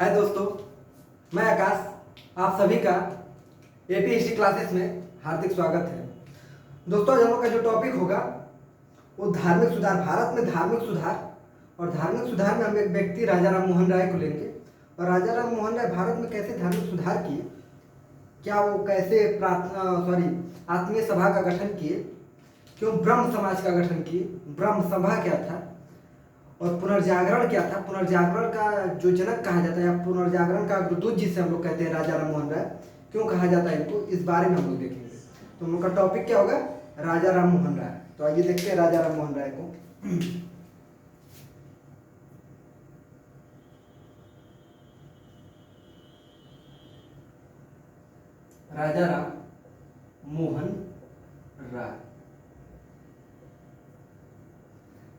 हाय दोस्तों, मैं आकाश। आप सभी का एपी हिस्ट्री क्लासेस में हार्दिक स्वागत है। दोस्तों, आज हम लोग का जो टॉपिक होगा वो धार्मिक सुधार, भारत में धार्मिक सुधार। और धार्मिक सुधार में हम एक व्यक्ति राजा राम मोहन राय को लेंगे। और राजा राम मोहन राय भारत में कैसे धार्मिक सुधार किए, क्या वो कैसे आत्मीय सभा का गठन किए, क्यों ब्रह्म समाज का गठन किए, ब्रह्म सभा क्या था, और पुनर्जागरण क्या था। पुनर्जागरण का जो जनक कहा जाता है या पुनर्जागरण का अग्रदूत जिसे हम लोग कहते हैं राजा राम मोहन राय, क्यों कहा जाता है इनको, इस बारे में हम लोग देखेंगे। तो हम लोग का टॉपिक क्या होगा, राजा राम मोहन राय। तो आइए देखते हैं राजा राम मोहन राय को। राजा राम मोहन राय।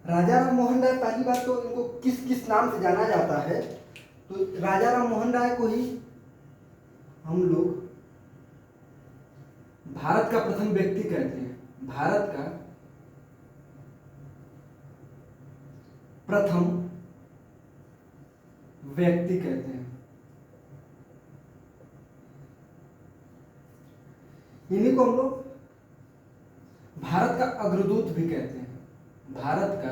राजा राम मोहन राय, पहली बात तो इनको किस किस नाम से जाना जाता है। तो राजा राम मोहन राय को ही हम लोग भारत का प्रथम व्यक्ति कहते हैं। भारत का प्रथम व्यक्ति कहते हैं। इन्हीं को हम लोग भारत का अग्रदूत भी कहते हैं। भारत का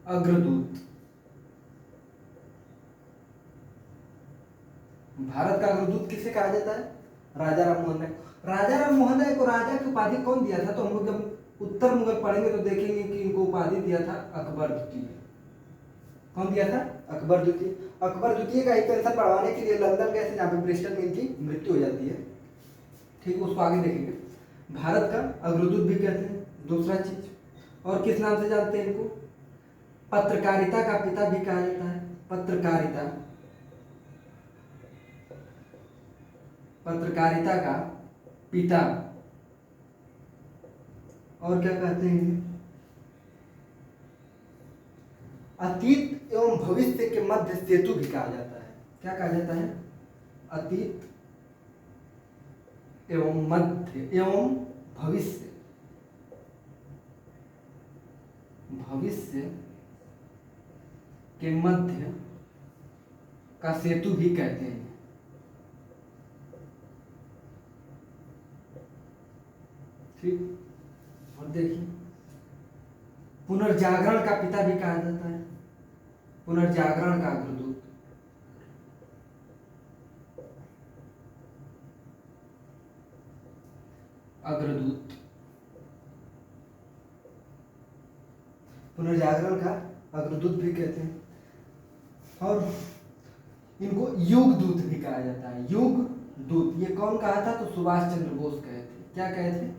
अग्रदूत। भारत का अग्रदूत किसे कहा जाता है, राजा राम मोहन राय। राजा राम मोहन राय को राजा की उपाधि कौन दिया था, तो हम लोग जब उत्तर मुगल पढ़ेंगे तो देखेंगे कि इनको उपाधि दिया था अकबर द्वितीय। कौन दिया था, अकबर द्वितीय। अकबर द्वितीय का एक पेंशन बढ़वाने के लिए लंदन गए थे, जहाँ पे ब्रिस्टल में इनकी मृत्यु हो जाती है। ठीक, उसको आगे देखेंगे। भारत का अग्रदूत भी कहते हैं। दूसरा चीज, और किस नाम से जानते हैं इनको, पत्रकारिता का पिता भी कहा जाता है। पत्रकारिता, पत्रकारिता का पिता। और क्या कहते हैं, अतीत एवं भविष्य के मध्य सेतु भी कहा जाता है। क्या कहा जाता है, अतीत एवं मध्य एवं भविष्य, भविष्य के मध्य का सेतु भी कहते हैं। ठीक, और देखिए, पुनर्जागरण का पिता भी कहा जाता है। पुनर्जागरण का अग्रदूत। अग्रदूत, पुनर्जागरण का अग्रदूत भी कहते हैं। और इनको युग दूत भी कहा जाता है। युग दूत, ये कौन कहा था, तो सुभाष चंद्र बोस कहे थे। क्या कहे थे,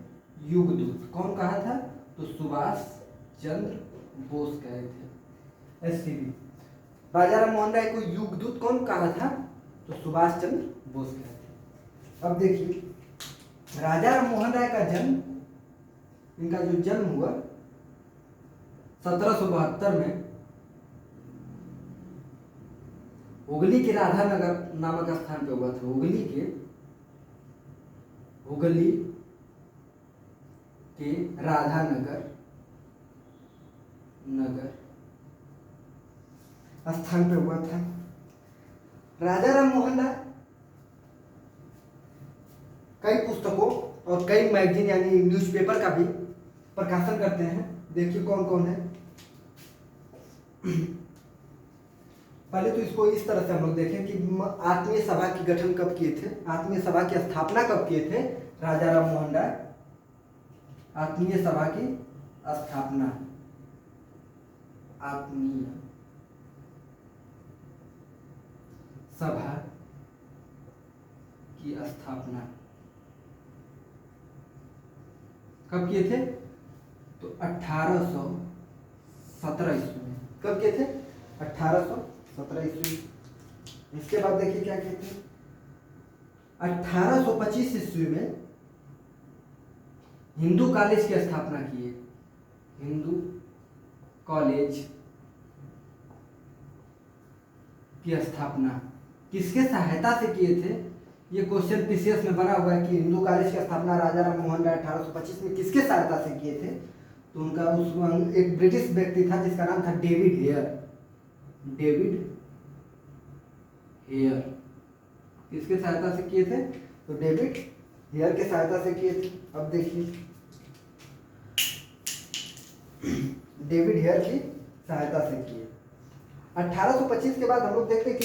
युग दूत। कौन कहा था, तो सुभाष चंद्र बोस कहे थे। एससीबी। राजा राम मोहन राय को युग दूत कौन कहा था, तो सुभाष चंद्र बोस कहे थे। अब देखिए, राजा राम मोहन राय का जन्म, इनका जो जन्म हुआ 1772 में हुगली के राधानगर नामक स्थान पे हुआ था। हुगली के राधानगर स्थान पे हुआ था। राजा राम मोहन राय कई पुस्तकों और कई मैगजीन यानी न्यूज़पेपर का भी प्रकाशन करते हैं। देखिए कौन कौन है। पहले तो इसको इस तरह से हम लोग देखें कि आत्मीय सभा की गठन कब किए थे, आत्मीय सभा की स्थापना कब किए थे राजा राम मोहन राय। आत्मीय सभा की स्थापना, आत्मीय सभा की स्थापना कब किए थे, तो 1817 ईस्वी में। कब किए थे, 1817 ईस्वी। इसके बाद देखिए क्या किए थे, 1825 ईस्वी में हिंदू कॉलेज की स्थापना किए। हिंदू कॉलेज की स्थापना किसके सहायता से किए थे, ये क्वेश्चन पीसीएस में बना हुआ है कि हिंदू कॉलेज की स्थापना राजा राम मोहन राय 1825 में किसके सहायता से किए थे। तो उनका उस एक ब्रिटिश व्यक्ति था जिसका नाम था डेविड हेयर। David Hare. किसके सहायता से किए थे? तो डेविड हेयर के सहायता से किए थे। अब देखिए डेविड हेयर की सहायता से किए। 1825 के बाद हम लोग देखते हैं कि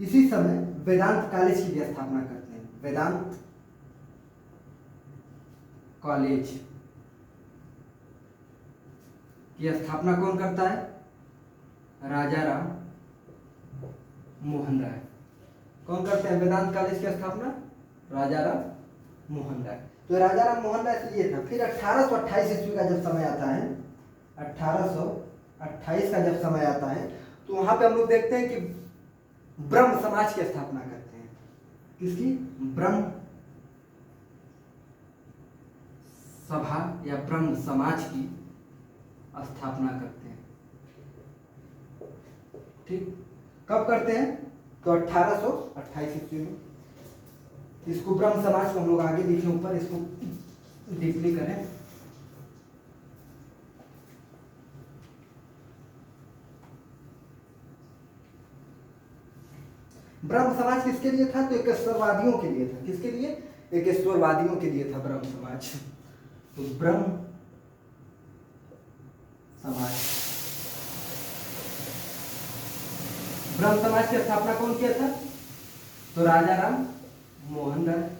इसी समय वेदांत कॉलेज की भी स्थापना करते हैं। वेदांत कॉलेज की स्थापना कौन करता है? राजा राम मोहन राय। कौन करते हैं वेदांत कॉलेज की स्थापना? राजा राम मोहन राय। तो राजा राम मोहन राय से ये था। फिर 1828 ईस्वी का जब समय आता है, 1828 का जब समय आता है, तो वहां पे हम लोग देखते हैं कि ब्रह्म समाज की स्थापना करते हैं। किसकी? ब्रह्म सभा या ब्रह्म समाज की स्थापना करते हैं। ठीक, कब करते हैं? तो 1828 ईस्वी में। इसको ब्रह्म समाज को हम लोग आगे देखें, ऊपर इसको डीपली करें। ब्रह्म समाज किसके लिए था? तो एकेश्वरवादियों के लिए था। किसके लिए? एकेश्वरवादियों के लिए था ब्रह्म समाज। तो ब्रह्म समाज, ब्रह्म समाज की स्थापना कौन किया था? तो राजा राम मोहन राय।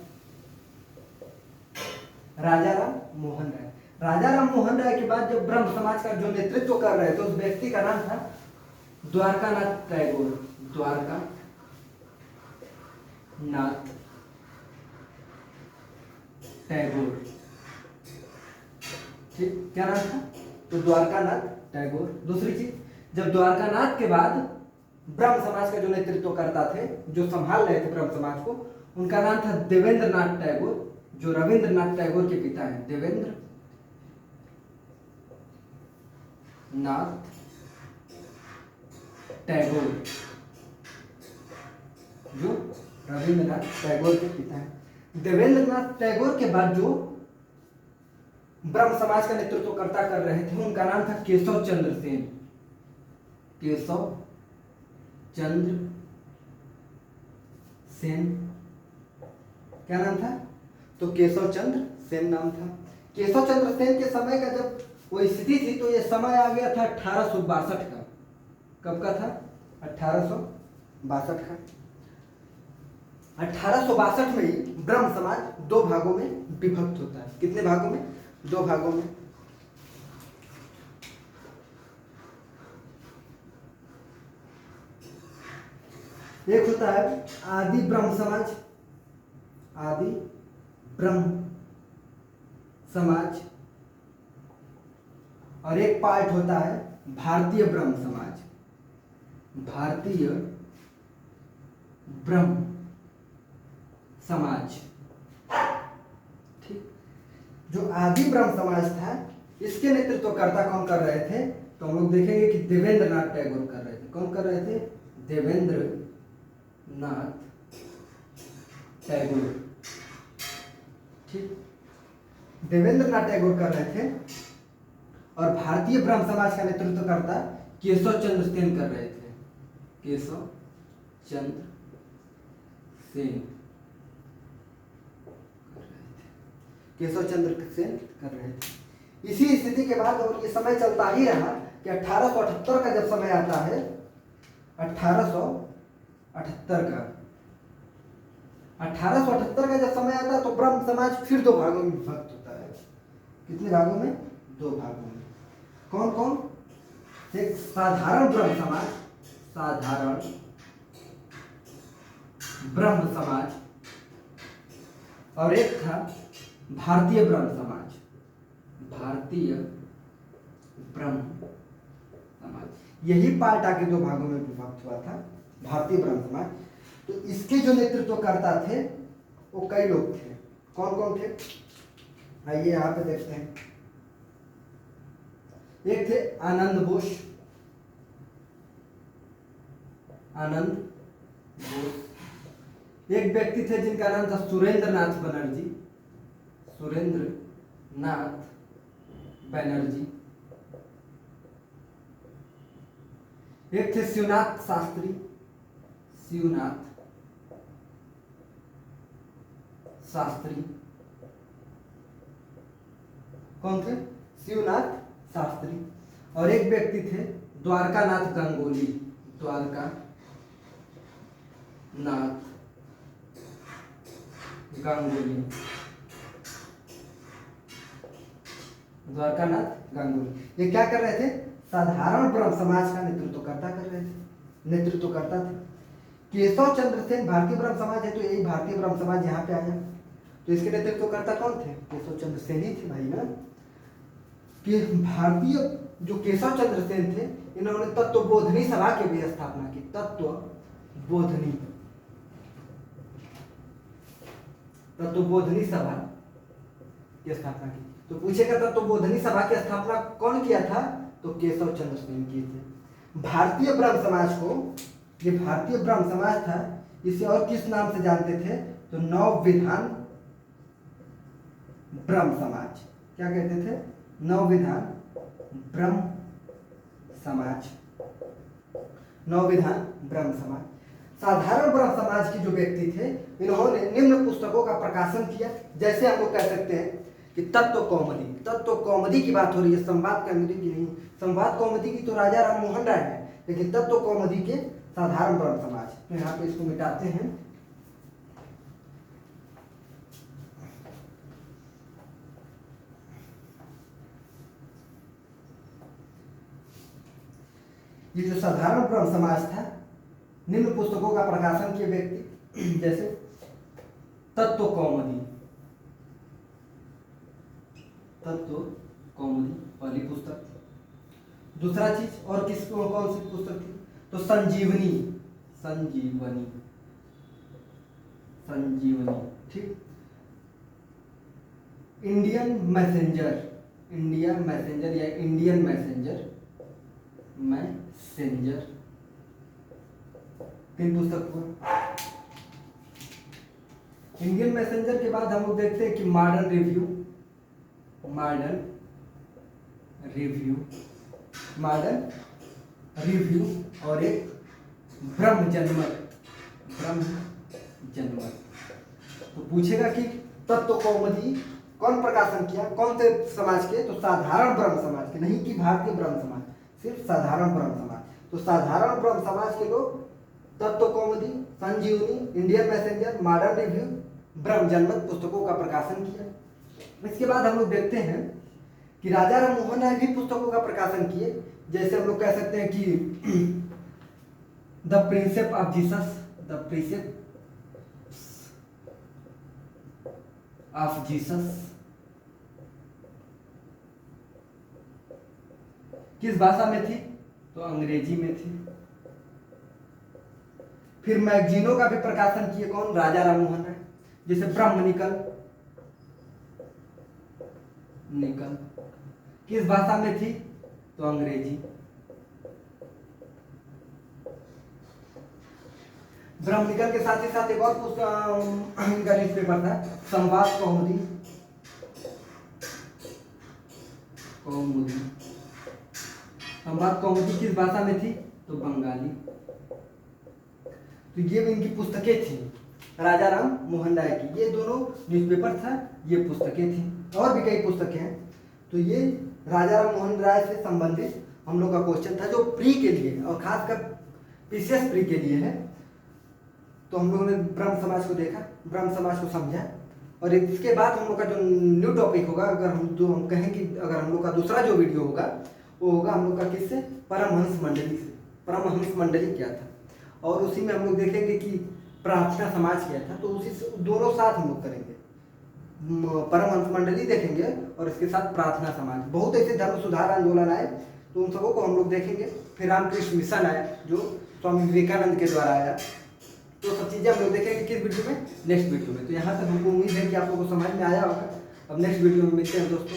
राजा राम मोहन राय। राजा राम मोहन राय के बाद जब ब्रह्म समाज का जो नेतृत्व कर रहे थे उस व्यक्ति का नाम था द्वारकानाथ टैगोर। द्वारका नाथ टैगोर। ठीक, क्या नाम था? तो द्वारकानाथ टैगोर। दूसरी चीज, जब द्वारकानाथ के बाद ब्रह्म समाज का जो नेतृत्व करता थे, जो संभाल रहे थे ब्रह्म समाज को, उनका नाम था देवेंद्र नाथ टैगोर, जो रविंद्रनाथ टैगोर के पिता हैं। देवेंद्र नाथ टैगोर, जो रविंद्रनाथ टैगोर के पिता हैं। देवेंद्रनाथ टैगोर के बाद जो ब्रह्म समाज का नेतृत्व कर रहे थे उनका नाम था केशव चंद्र सेन। केशव चंद्र सेन, क्या नाम था? तो केशव चंद्र सेन नाम था। केशव चंद्र सेन के समय का जब वो स्थिति थी, तो ये समय आ गया था 1862 का। कब का था? 1862 का। 1862 में ही ब्रह्म समाज दो भागों में विभक्त होता है। कितने भागों में? दो भागों में। एक होता है आदि ब्रह्म समाज, आदि ब्रह्म समाज, और एक पार्ट होता है भारतीय ब्रह्म समाज। भारतीय ब्रह्म समाज। ठीक, जो आदि ब्रह्म समाज था इसके नेतृत्वकर्ता कौन कर रहे थे? तो हम लोग देखेंगे कि देवेंद्र नाथ टैगोर कर रहे थे। कौन कर रहे थे? देवेंद्र नाथ टैगोर। ठीक, देवेंद्र नाथ टैगोर कर रहे थे, और भारतीय ब्रह्म समाज का नेतृत्वकर्ता केशव चंद्र सेन कर रहे थे। केशव चंद्र सेन केशव चंद्र सेन कर रहे थे। इसी स्थिति के बाद और ये समय चलता ही रहा कि 1878 का जब समय आता है, 1878 का 1878 का जब समय आता है, तो ब्रह्म समाज फिर दो भागों में विभक्त होता है। कितने भागों में? दो भागों में। कौन कौन? एक साधारण ब्रह्म समाज, साधारण ब्रह्म समाज, और एक था भारतीय ब्रह्म समाज, भारतीय ब्रह्म समाज। यही पार्ट आके दो भागों में विभक्त हुआ था, भारतीय ब्रह्म समाज। तो इसके जो नेतृत्व करता थे वो कई लोग थे। कौन कौन थे? आइए यहाँ पे देखते हैं। एक थे आनंद बोस, आनंद बोस। एक व्यक्ति थे जिनका नाम था सुरेंद्र नाथ बनर्जी, सुरेंद्र नाथ बनर्जी। एक थे शिवनाथ शास्त्री, शिवनाथ शास्त्री, कौन थे? शिवनाथ शास्त्री। और एक व्यक्ति थे द्वारकानाथ गंगोली, द्वारकानाथ गांगुली, द्वारकानाथ गांगुली। ये क्या कर रहे थे? साधारण ब्रह्म समाज का नेतृत्व करता थे। केशव चंद्र सेन भारतीय ब्रह्म समाज है, तो यही भारतीय ब्रह्म समाज यहाँ पे आया। तो इसके नेतृत्वकर्ता कौन थे? केशव चंद्र सेन ही थे भाई ना। कि भारतीय जो केशव चंद्र सेन थे, इन्होंने तत्वबोधनी सभा की भी स्थापना की। तत्वबोधनी सभा की स्थापना की। तो पूछेगा तत्वबोधनी सभा की स्थापना कौन किया था? तो केशव चंद्र सेन किए थे। भारतीय ब्रह्म समाज को, ये भारतीय ब्रह्म समाज था, इसे और किस नाम से जानते थे? तो नवविधान ब्रह्म समाज। क्या कहते थे? नवविधान ब्रह्म समाज, नवविधान ब्रह्म समाज। साधारण ब्रह्म समाज के जो व्यक्ति थे, इन्होंने निम्न पुस्तकों का प्रकाशन किया। जैसे हम लोग कह सकते हैं कि तत्व कौमुदी की बात हो रही है, संवाद कौमुदी की नहीं। संवाद कौमुदी की तो राजा राम मोहन राय है, लेकिन तत्व कौमुदी के साधारण ब्रह्म समाज। तो यहाँ पे इसको मिटाते हैं। ये जो साधारण ब्रह्म समाज था, निम्न पुस्तकों का प्रकाशन किए व्यक्ति, जैसे तत्व कौमुदी पहली पुस्तक। दूसरा चीज और कौन सी पुस्तक थी? तो संजीवनी, ठीक। इंडियन मैसेंजर या इंडियन मैसेंजर, तीन पुस्तक हुआ। इंडियन मैसेंजर के बाद हम लोग देखते हैं कि मॉडर्न रिव्यू और एक ब्रह्म जनमत। तो पूछेगा कि तत्व कौमुदी कौन प्रकाशन किया, कौन से समाज के? तो साधारण ब्रह्म समाज के, नहीं कि भारतीय ब्रह्म समाज, सिर्फ साधारण ब्रह्म समाज। तो साधारण ब्रह्म समाज के लोग तत्व कौमुदी, संजीवनी, इंडियन मैसेंजर, मॉडर्न रिव्यू, ब्रह्म जनमत पुस्तकों का प्रकाशन किया। इसके बाद हम लोग देखते हैं कि राजा राम मोहन राय भी पुस्तकों का प्रकाशन किए। जैसे हम लोग कह सकते हैं कि द प्रिंसेप ऑफ जीसस किस भाषा में थी? तो अंग्रेजी में थी। फिर मैगजीनों का भी प्रकाशन किए कौन? राजा राम मोहन राय। जैसे ब्रह्म निकल किस भाषा में थी? तो अंग्रेजी। ब्रह्म निकल के साथ ही साथ एक और पुस्तक इनका न्यूज़पेपर था, संवाद कौमुदी। संवाद कौमुदी किस भाषा में थी? तो बंगाली। तो ये इनकी पुस्तकें थी राजा राम मोहन राय की। ये दोनों न्यूज़पेपर था, ये पुस्तकें थी। और भी कई पुस्तकें हैं। तो ये राजा राम मोहन राय से संबंधित हम लोग का क्वेश्चन था, जो प्री के लिए और खासकर पीसीएस प्री के लिए है। तो हम लोगों ने ब्रह्म समाज को देखा, ब्रह्म समाज को समझा। और इसके बाद हम लोग का जो न्यू टॉपिक होगा, अगर हम कहें कि अगर हम लोग का दूसरा जो वीडियो होगा, वो होगा हम लोग का किससे? परमहंस मंडली से। परमहंस मंडली क्या था, और उसी में हम लोग देखेंगे कि प्रार्थना समाज क्या था। तो उसी से दोनों साथ हम लोग करेंगे, परमहंस मंडली देखेंगे और इसके साथ प्रार्थना समाज। बहुत ऐसे धर्म सुधार आंदोलन आए, तो उन सबों को हम लोग देखेंगे। फिर रामकृष्ण मिशन आया, जो स्वामी विवेकानंद के द्वारा आया। तो सब चीज़ें हम लोग देखेंगे किस वीडियो में? नेक्स्ट वीडियो में। तो यहाँ तक हमको उम्मीद है कि आप लोगों को समझ में आया होगा। अब नेक्स्ट वीडियो में मिलते हैं दोस्तों।